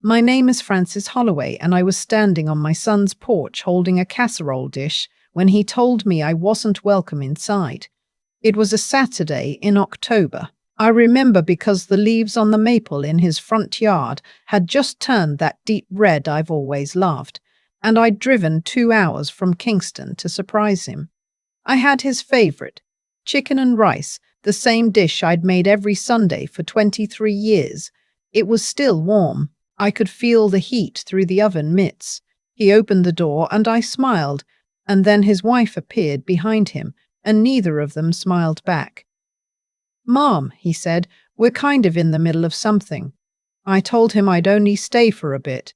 My name is Francis Holloway, and I was standing on my son's porch holding a casserole dish when he told me I wasn't welcome inside. It was a Saturday in October. I remember because the leaves on the maple in his front yard had just turned that deep red I've always loved, and I'd driven 2 hours from Kingston to surprise him. I had his favorite, chicken and rice, the same dish I'd made every Sunday for 23 years. It was still warm. I could feel the heat through the oven mitts. He opened the door and I smiled, and then his wife appeared behind him, and neither of them smiled back. "Mom," he said, "we're kind of in the middle of something." I told him I'd only stay for a bit.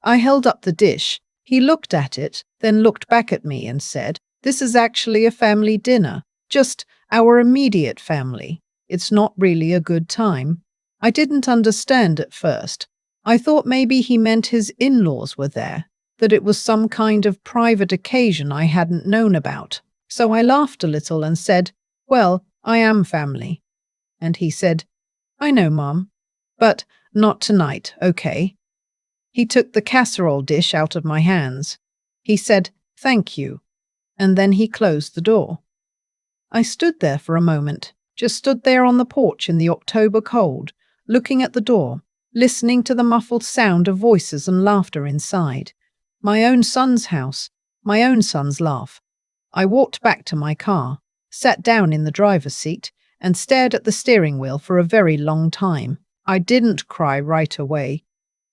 I held up the dish. He looked at it, then looked back at me and said, "This is actually a family dinner, just our immediate family. It's not really a good time." I didn't understand at first. I thought maybe he meant his in-laws were there, that it was some kind of private occasion I hadn't known about. So I laughed a little and said, "Well, I am family." And he said, "I know, Mom, but not tonight, okay?" He took the casserole dish out of my hands. He said, "Thank you," and then he closed the door. I stood there for a moment, just stood there on the porch in the October cold, looking at the door, listening to the muffled sound of voices and laughter inside. My own son's house, my own son's laugh. I walked back to my car, sat down in the driver's seat, and stared at the steering wheel for a very long time. I didn't cry right away.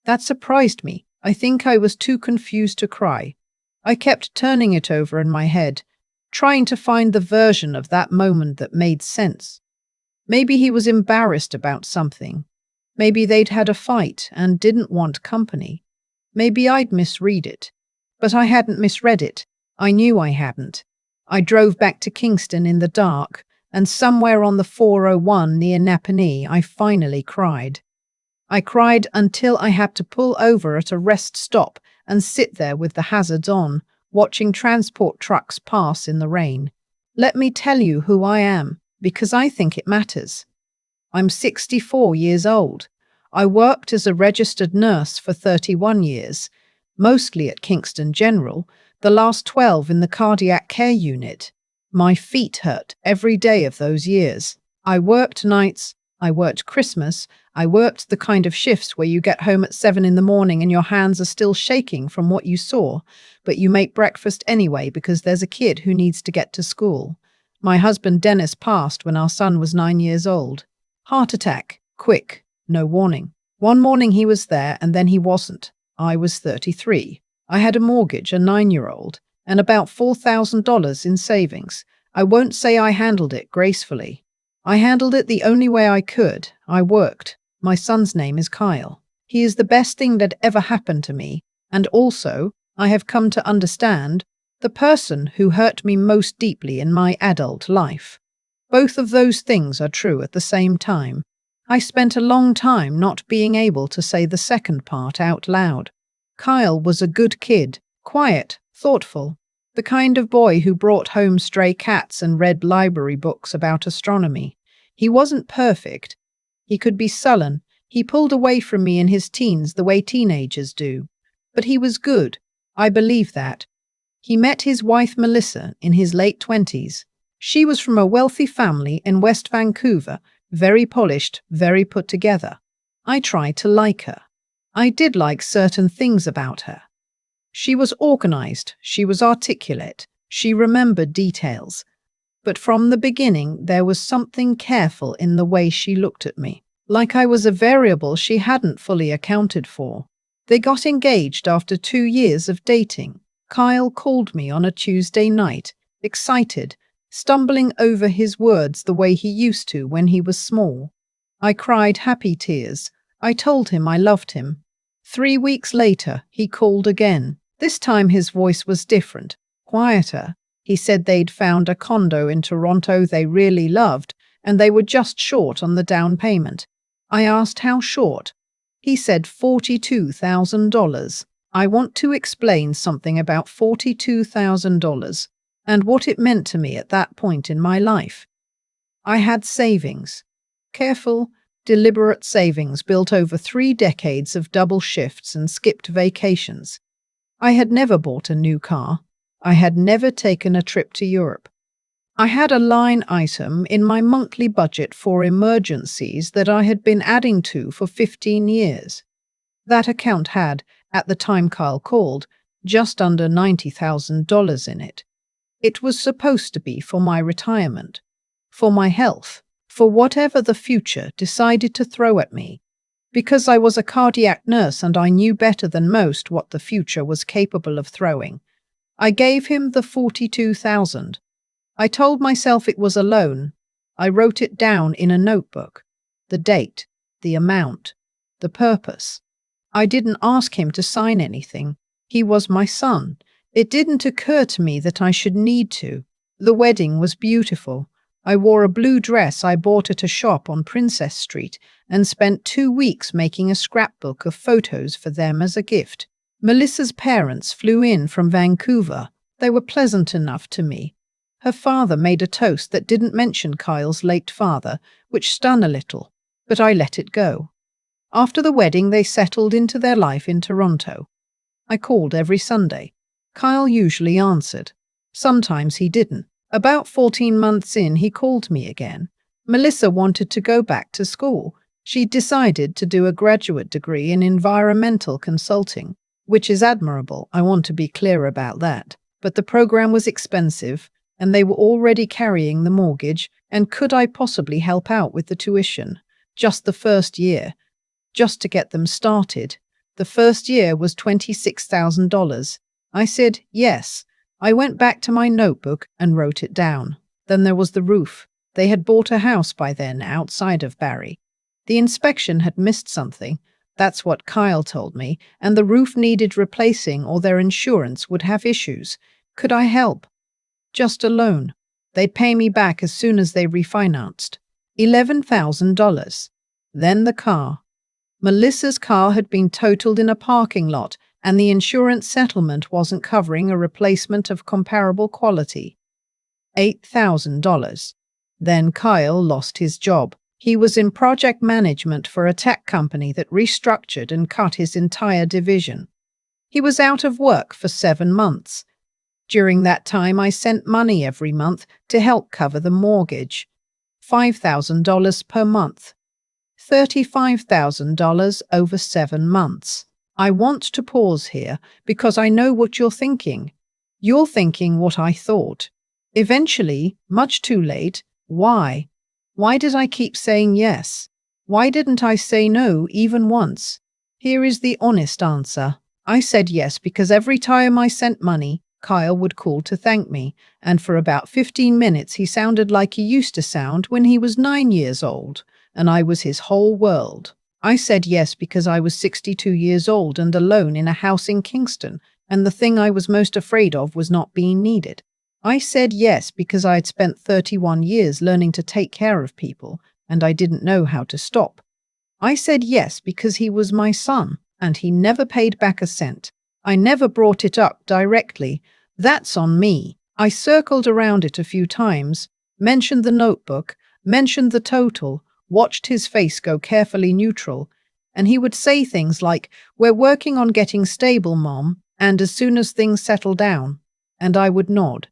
That surprised me. I think I was too confused to cry. I kept turning it over in my head, trying to find the version of that moment that made sense. Maybe he was embarrassed about something. Maybe they'd had a fight and didn't want company. Maybe I'd misread it. But I hadn't misread it. I knew I hadn't. I drove back to Kingston in the dark, and somewhere on the 401 near Napanee, I finally cried. I cried until I had to pull over at a rest stop and sit there with the hazards on, watching transport trucks pass in the rain. Let me tell you who I am, because I think it matters. I'm 64 years old. I worked as a registered nurse for 31 years, mostly at Kingston General, the last 12 in the cardiac care unit. My feet hurt every day of those years. I worked nights, I worked Christmas, I worked the kind of shifts where you get home at 7 in the morning and your hands are still shaking from what you saw, but you make breakfast anyway because there's a kid who needs to get to school. My husband Dennis passed when our son was 9 years old. Heart attack, quick, no warning. One morning he was there and then he wasn't. I was 33. I had a mortgage, a 9-year-old, and about $4,000 in savings. I won't say I handled it gracefully. I handled it the only way I could. I worked. My son's name is Kyle. He is the best thing that ever happened to me, and also, I have come to understand, the person who hurt me most deeply in my adult life. Both of those things are true at the same time. I spent a long time not being able to say the second part out loud. Kyle was a good kid, quiet, thoughtful, the kind of boy who brought home stray cats and read library books about astronomy. He wasn't perfect. He could be sullen. He pulled away from me in his teens the way teenagers do. But he was good. I believe that. He met his wife Melissa in his late 20s. She was from a wealthy family in West Vancouver, very polished, very put together. I tried to like her. I did like certain things about her. She was organized, she was articulate, she remembered details. But from the beginning, there was something careful in the way she looked at me, like I was a variable she hadn't fully accounted for. They got engaged after 2 years of dating. Kyle called me on a Tuesday night, excited, stumbling over his words the way he used to when he was small. I cried happy tears. I told him I loved him. 3 weeks later, he called again. This time his voice was different, quieter. He said they'd found a condo in Toronto they really loved, and they were just short on the down payment. I asked how short. He said $42,000. I want to explain something about $42,000 and what it meant to me at that point in my life. I had savings. Careful, Deliberate savings built over 3 decades of double shifts and skipped vacations. I had never bought a new car. I had never taken a trip to Europe. I had a line item in my monthly budget for emergencies that I had been adding to for 15 years. That account had, at the time Kyle called, just under $90,000 in it. It was supposed to be for my retirement, for my health, for whatever the future decided to throw at me. Because I was a cardiac nurse and I knew better than most what the future was capable of throwing, I gave him the $42,000. I told myself it was a loan. I wrote it down in a notebook. The date, the amount, the purpose. I didn't ask him to sign anything. He was my son. It didn't occur to me that I should need to. The wedding was beautiful. I wore a blue dress I bought at a shop on Princess Street and spent 2 weeks making a scrapbook of photos for them as a gift. Melissa's parents flew in from Vancouver. They were pleasant enough to me. Her father made a toast that didn't mention Kyle's late father, which stung a little, but I let it go. After the wedding, they settled into their life in Toronto. I called every Sunday. Kyle usually answered. Sometimes he didn't. About 14 months in, he called me again. Melissa wanted to go back to school. She decided to do a graduate degree in environmental consulting, which is admirable. I want to be clear about that. But the program was expensive, and they were already carrying the mortgage, and could I possibly help out with the tuition? Just the first year. Just to get them started. The first year was $26,000. I said yes. I went back to my notebook and wrote it down. Then there was the roof. They had bought a house by then outside of Barrie. The inspection had missed something. That's what Kyle told me, and the roof needed replacing or their insurance would have issues. Could I help? Just a loan. They'd pay me back as soon as they refinanced. $11,000. Then the car. Melissa's car had been totaled in a parking lot, and the insurance settlement wasn't covering a replacement of comparable quality. $8,000. Then Kyle lost his job. He was in project management for a tech company that restructured and cut his entire division. He was out of work for 7 months. During that time, I sent money every month to help cover the mortgage. $5,000 per month. $35,000 over 7 months. I want to pause here because I know what you're thinking. You're thinking what I thought. Eventually, much too late, why? Why did I keep saying yes? Why didn't I say no even once? Here is the honest answer. I said yes because every time I sent money, Kyle would call to thank me, and for about 15 minutes he sounded like he used to sound when he was 9 years old, and I was his whole world. I said yes because I was 62 years old and alone in a house in Kingston, and the thing I was most afraid of was not being needed. I said yes because I had spent 31 years learning to take care of people, and I didn't know how to stop. I said yes because he was my son, and he never paid back a cent. I never brought it up directly. That's on me. I circled around it a few times, mentioned the notebook, mentioned the total, watched his face go carefully neutral, and he would say things like, "We're working on getting stable, Mom, and as soon as things settle down." And I would nod.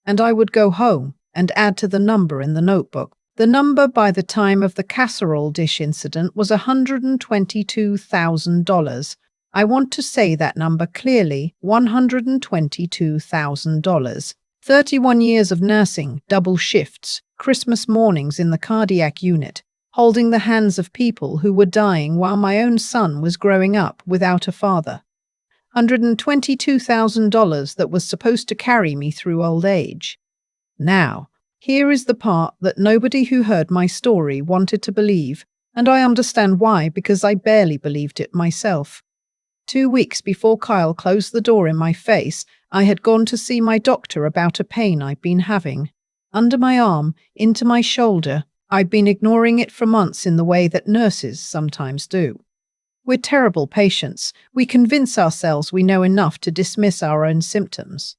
And I would go home and add to the number in the notebook. The number by the time of the casserole dish incident was $122,000. I want to say that number clearly, $122,000. 31 years of nursing, double shifts, Christmas mornings in the cardiac unit, holding the hands of people who were dying while my own son was growing up without a father. $122,000 that was supposed to carry me through old age. Now, here is the part that nobody who heard my story wanted to believe, and I understand why, because I barely believed it myself. 2 weeks before Kyle closed the door in my face, I had gone to see my doctor about a pain I'd been having. Under my arm, into my shoulder. I'd been ignoring it for months in the way that nurses sometimes do. We're terrible patients. We convince ourselves we know enough to dismiss our own symptoms.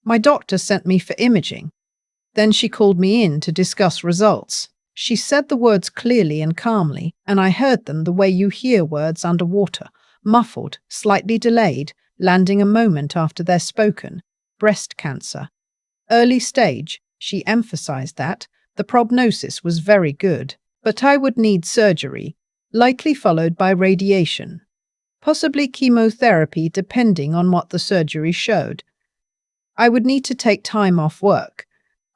My doctor sent me for imaging. Then she called me in to discuss results. She said the words clearly and calmly, and I heard them the way you hear words underwater, muffled, slightly delayed, landing a moment after they're spoken. Breast cancer. Early stage, she emphasized that. The prognosis was very good, but I would need surgery, likely followed by radiation. Possibly chemotherapy depending on what the surgery showed. I would need to take time off work.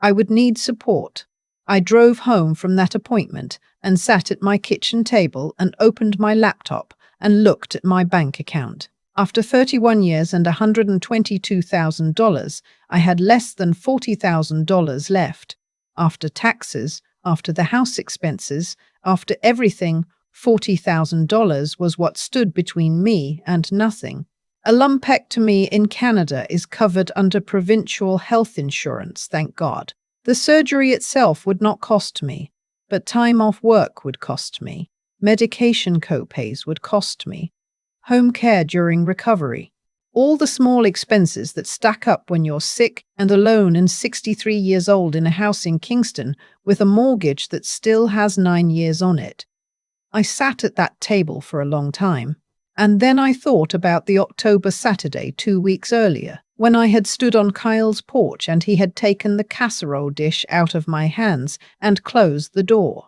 I would need support. I drove home from that appointment and sat at my kitchen table and opened my laptop and looked at my bank account. After 31 years and $122,000, I had less than $40,000 left. After taxes, after the house expenses, after everything, $40,000 was what stood between me and nothing. A lumpectomy in Canada is covered under provincial health insurance, thank God. The surgery itself would not cost me, but time off work would cost me. Medication copays would cost me. Home care during recovery. All the small expenses that stack up when you're sick and alone and 63 years old in a house in Kingston with a mortgage that still has 9 years on it. I sat at that table for a long time. And then I thought about the October Saturday 2 weeks earlier, when I had stood on Kyle's porch and he had taken the casserole dish out of my hands and closed the door.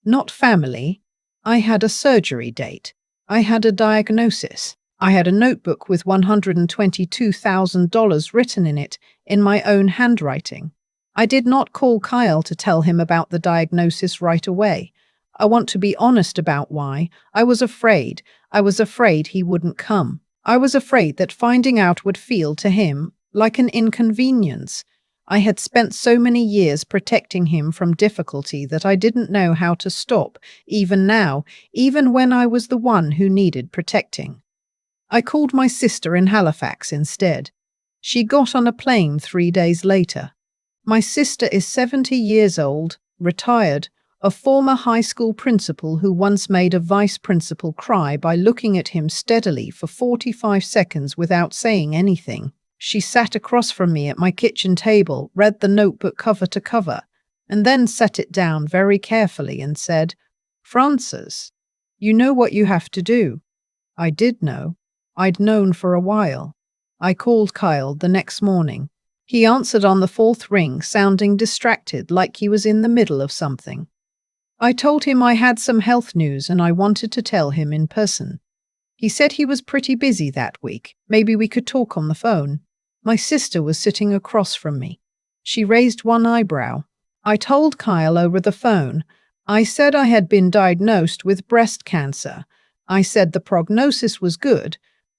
Not family. I had a surgery date. I had a diagnosis. I had a notebook with $122,000 written in it in my own handwriting. I did not call Kyle to tell him about the diagnosis right away. I want to be honest about why. I was afraid. I was afraid he wouldn't come. I was afraid that finding out would feel to him like an inconvenience. I had spent so many years protecting him from difficulty that I didn't know how to stop, even now, even when I was the one who needed protecting. I called my sister in Halifax instead. She got on a plane 3 days later. My sister is 70 years old, retired, a former high school principal who once made a vice principal cry by looking at him steadily for 45 seconds without saying anything. She sat across from me at my kitchen table, read the notebook cover to cover, and then set it down very carefully and said, "Frances, you know what you have to do." I did know. I'd known for a while. I called Kyle the next morning. He answered on the 4th ring, sounding distracted, like he was in the middle of something. I told him I had some health news and I wanted to tell him in person. He said he was pretty busy that week. Maybe we could talk on the phone. My sister was sitting across from me. She raised one eyebrow. I told Kyle over the phone. I said I had been diagnosed with breast cancer. I said the prognosis was good,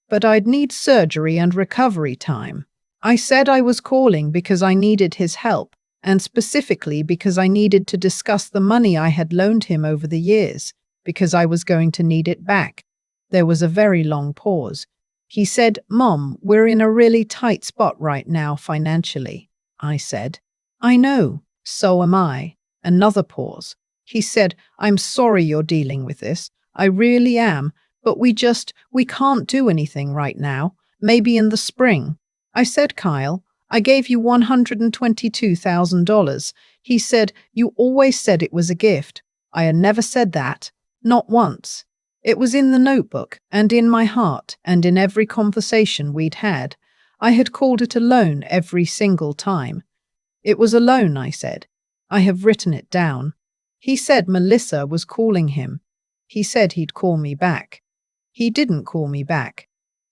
but I'd need surgery and recovery time. I said I was calling because I needed his help, and specifically because I needed to discuss the money I had loaned him over the years, because I was going to need it back. There was a very long pause. He said, "Mom, we're in a really tight spot right now financially." I said, "I know, so am I." Another pause. He said, "I'm sorry you're dealing with this. I really am, but we can't do anything right now. Maybe in the spring." I said, "Kyle, I gave you $122,000. He said, "You always said it was a gift." I had never said that. Not once. It was in the notebook, and in my heart, and in every conversation we'd had. I had called it a loan every single time. "It was a loan," I said. "I have written it down." He said Melissa was calling him. He said he'd call me back. He didn't call me back.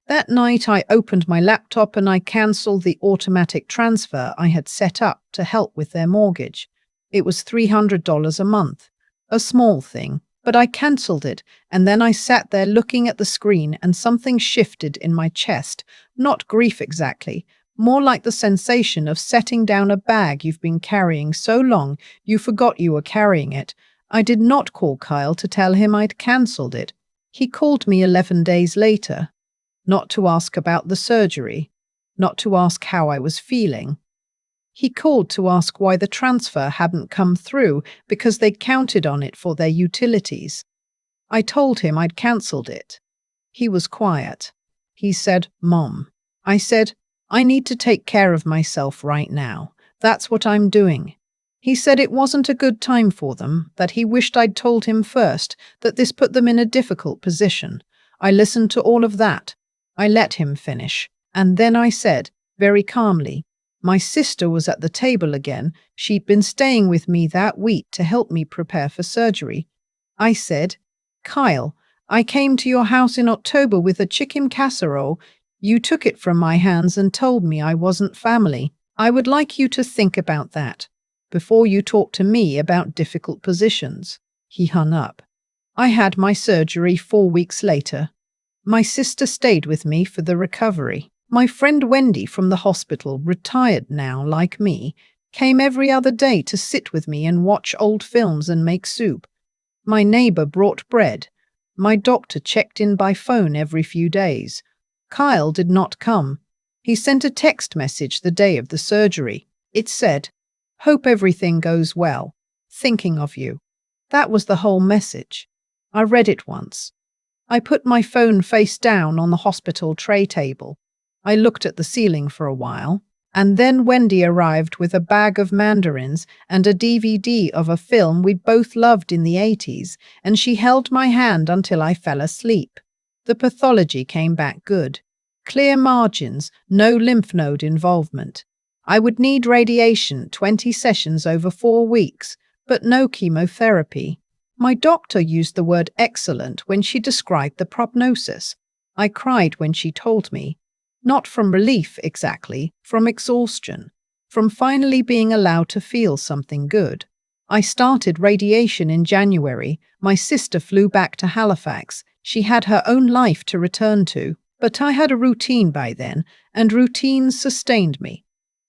That night I opened my laptop and I cancelled the automatic transfer I had set up to help with their mortgage. It was $300 a month. A small thing, but I cancelled it, and then I sat there looking at the screen and something shifted in my chest. Not grief exactly, more like the sensation of setting down a bag you've been carrying so long you forgot you were carrying it. I did not call Kyle to tell him I'd cancelled it. He called me 11 days later. Not to ask about the surgery, not to ask how I was feeling. He called to ask why the transfer hadn't come through because they'd counted on it for their utilities. I told him I'd cancelled it. He was quiet. He said, "Mom." I said, "I need to take care of myself right now. That's what I'm doing." He said it wasn't a good time for them, that he wished I'd told him first, that this put them in a difficult position. I listened to all of that. I let him finish. And then I said, very calmly, my sister was at the table again. She'd been staying with me that week to help me prepare for surgery. I said, Kyle, I came to your house in October with a chicken casserole. You took it from my hands and told me I wasn't family. I would like you to think about that before you talk to me about difficult positions. He hung up. I had my surgery 4 weeks later. My sister stayed with me for the recovery. My friend Wendy from the hospital, retired now like me, came every other day to sit with me and watch old films and make soup. My neighbor brought bread. My doctor checked in by phone every few days. Kyle did not come. He sent a text message the day of the surgery. It said, "Hope everything goes well. Thinking of you." That was the whole message. I read it once. I put my phone face down on the hospital tray table. I looked at the ceiling for a while, and then Wendy arrived with a bag of mandarins and a DVD of a film we both loved in the 80s, and she held my hand until I fell asleep. The pathology came back good. Clear margins, no lymph node involvement. I would need radiation, 20 sessions over 4 weeks, but no chemotherapy. My doctor used the word excellent when she described the prognosis. I cried when she told me. Not from relief exactly, from exhaustion, from finally being allowed to feel something good. I started radiation in January. My sister flew back to Halifax. She had her own life to return to, but I had a routine by then, and routines sustained me.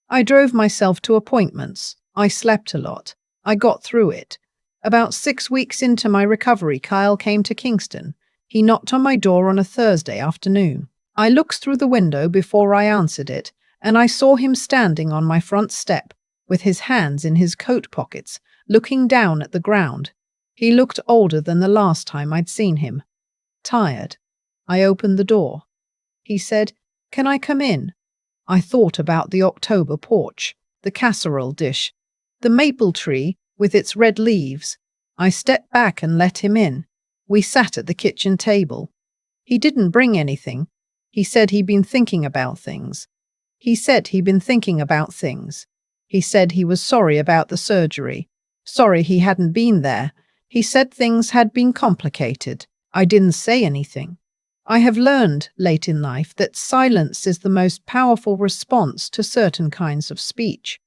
I drove myself to appointments. I slept a lot. I got through it. About 6 weeks into my recovery, Kyle came to Kingston. He knocked on my door on a Thursday afternoon. I looked through the window before I answered it, and I saw him standing on my front step, with his hands in his coat pockets, looking down at the ground. He looked older than the last time I'd seen him. Tired. I opened the door. He said, "Can I come in?" I thought about the October porch, the casserole dish, the maple tree with its red leaves. I stepped back and let him in. We sat at the kitchen table. He didn't bring anything. He said he'd been thinking about things. He said he was sorry about the surgery. Sorry he hadn't been there. He said things had been complicated. I didn't say anything. I have learned, late in life, that silence is the most powerful response to certain kinds of speech.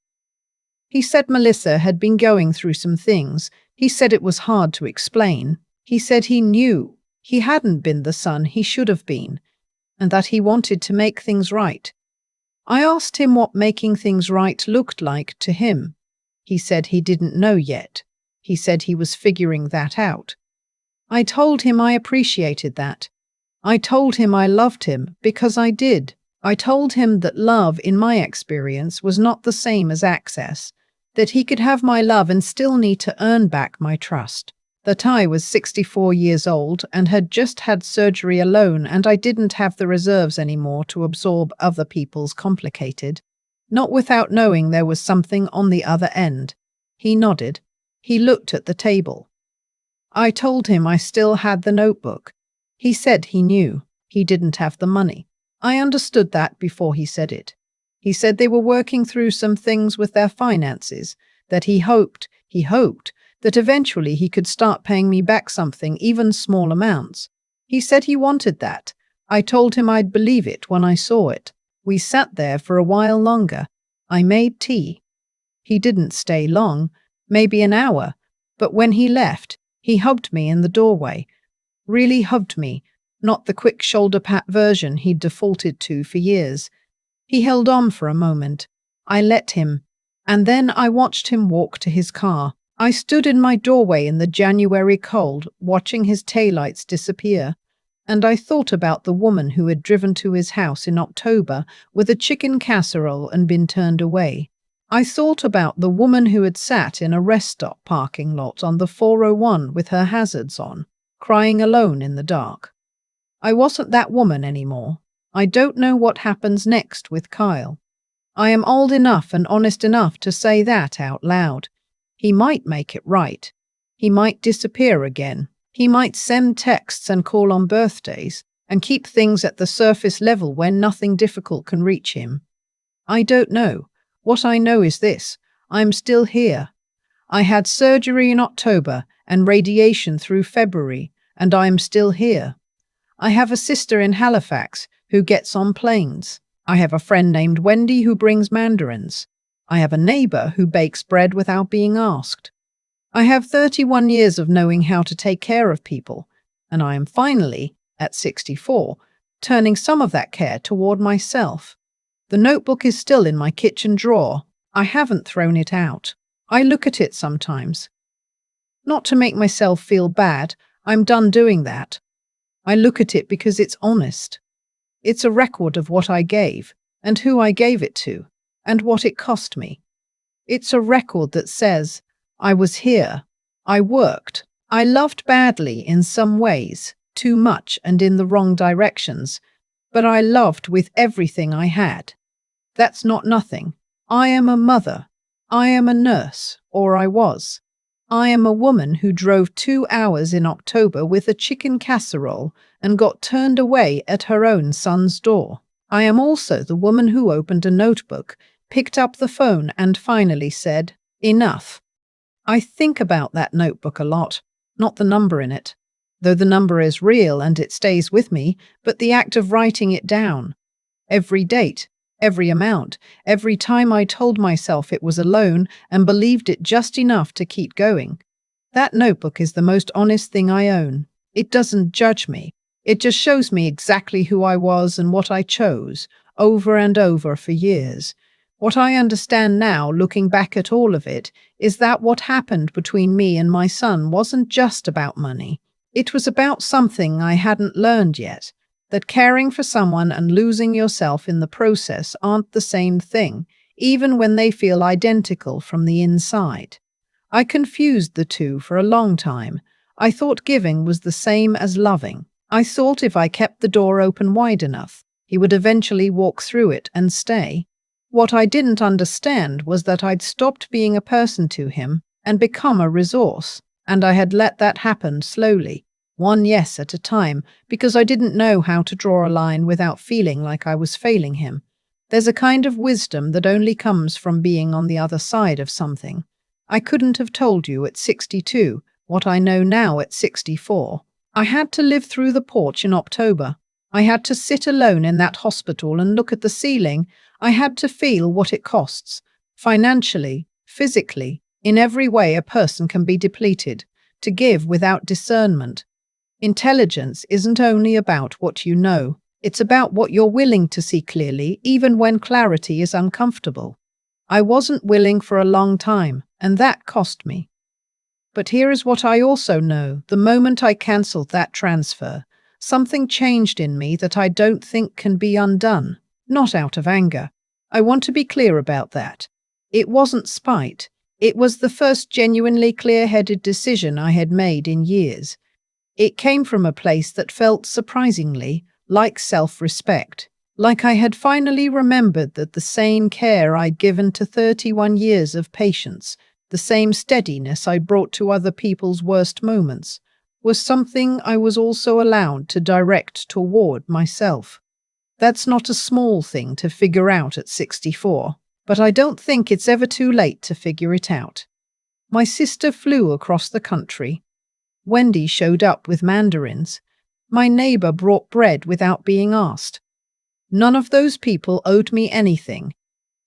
He said Melissa had been going through some things. He said it was hard to explain. He said he knew he hadn't been the son he should have been, and that he wanted to make things right. I asked him what making things right looked like to him. He said he didn't know yet. He said he was figuring that out. I told him I appreciated that. I told him I loved him because I did. I told him that love, in my experience, was not the same as access, that he could have my love and still need to earn back my trust, that I was 64 years old and had just had surgery alone, and I didn't have the reserves anymore to absorb other people's complicated, not without knowing there was something on the other end. He nodded. He looked at the table. I told him I still had the notebook. He said he knew. He didn't have the money. I understood that before he said it. He said they were working through some things with their finances, that he hoped that eventually he could start paying me back something, even small amounts. He said he wanted that. I told him I'd believe it when I saw it. We sat there for a while longer. I made tea. He didn't stay long, maybe an hour, but when he left, he hugged me in the doorway. Really hugged me, not the quick shoulder pat version he'd defaulted to for years. He held on for a moment. I let him, and then I watched him walk to his car. I stood in my doorway in the January cold, watching his taillights disappear, and I thought about the woman who had driven to his house in October with a chicken casserole and been turned away. I thought about the woman who had sat in a rest stop parking lot on the 401 with her hazards on, crying alone in the dark. I wasn't that woman anymore. I don't know what happens next with Kyle. I am old enough and honest enough to say that out loud. He might make it right. He might disappear again. He might send texts and call on birthdays and keep things at the surface level where nothing difficult can reach him. I don't know. What I know is this: I'm still here. I had surgery in October and radiation through February, and I am still here. I have a sister in Halifax who gets on planes. I have a friend named Wendy who brings mandarins. I have a neighbor who bakes bread without being asked. I have 31 years of knowing how to take care of people, and I am finally, at 64, turning some of that care toward myself. The notebook is still in my kitchen drawer. I haven't thrown it out. I look at it sometimes. Not to make myself feel bad, I'm done doing that. I look at it because it's honest. It's a record of what I gave, and who I gave it to, and what it cost me. It's a record that says, I was here, I worked, I loved badly in some ways, too much and in the wrong directions, but I loved with everything I had. That's not nothing. I am a mother. I am a nurse, or I was. I am a woman who drove 2 hours in October with a chicken casserole and got turned away at her own son's door. I am also the woman who opened a notebook, picked up the phone and finally said, enough. I think about that notebook a lot, not the number in it, though the number is real and it stays with me, but the act of writing it down. Every date, every amount, every time I told myself it was a loan and believed it just enough to keep going. That notebook is the most honest thing I own. It doesn't judge me. It just shows me exactly who I was and what I chose, over and over for years. What I understand now, looking back at all of it, is that what happened between me and my son wasn't just about money. It was about something I hadn't learned yet. That caring for someone and losing yourself in the process aren't the same thing, even when they feel identical from the inside. I confused the two for a long time. I thought giving was the same as loving. I thought if I kept the door open wide enough, he would eventually walk through it and stay. What I didn't understand was that I'd stopped being a person to him and become a resource, and I had let that happen slowly. One yes at a time, because I didn't know how to draw a line without feeling like I was failing him. There's a kind of wisdom that only comes from being on the other side of something. I couldn't have told you at 62 what I know now at 64. I had to live through the porch in October. I had to sit alone in that hospital and look at the ceiling. I had to feel what it costs, financially, physically, in every way a person can be depleted, to give without discernment. Intelligence isn't only about what you know, it's about what you're willing to see clearly, even when clarity is uncomfortable. I wasn't willing for a long time, and that cost me. But here is what I also know. The moment I cancelled that transfer, something changed in me that I don't think can be undone, not out of anger. I want to be clear about that. It wasn't spite. It was the first genuinely clear-headed decision I had made in years. It came from a place that felt surprisingly like self-respect, like I had finally remembered that the same care I'd given to 31 years of patience, the same steadiness I brought to other people's worst moments, was something I was also allowed to direct toward myself. That's not a small thing to figure out at 64, but I don't think it's ever too late to figure it out. My sister flew across the country. Wendy showed up with mandarins. My neighbor brought bread without being asked. None of those people owed me anything.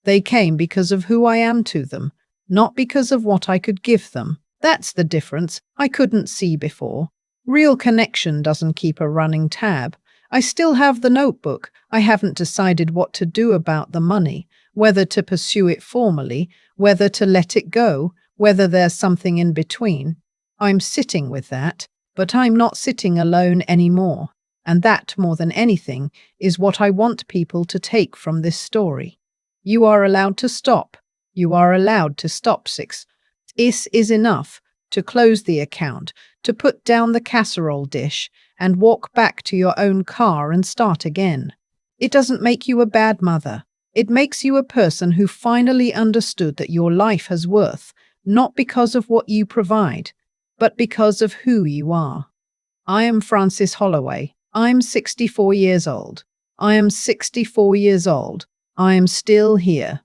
They came because of who I am to them, not because of what I could give them. That's the difference I couldn't see before. Real connection doesn't keep a running tab. I still have the notebook. I haven't decided what to do about the money, whether to pursue it formally, whether to let it go, whether there's something in between. I'm sitting with that, but I'm not sitting alone anymore. And that, more than anything, is what I want people to take from this story. You are allowed to stop. You are allowed to stop. 6. This is enough to close the account, to put down the casserole dish, and walk back to your own car and start again. It doesn't make you a bad mother. It makes you a person who finally understood that your life has worth, not because of what you provide, but because of who you are. I am Francis Holloway. I'm 64 years old. I am 64 years old. I am still here.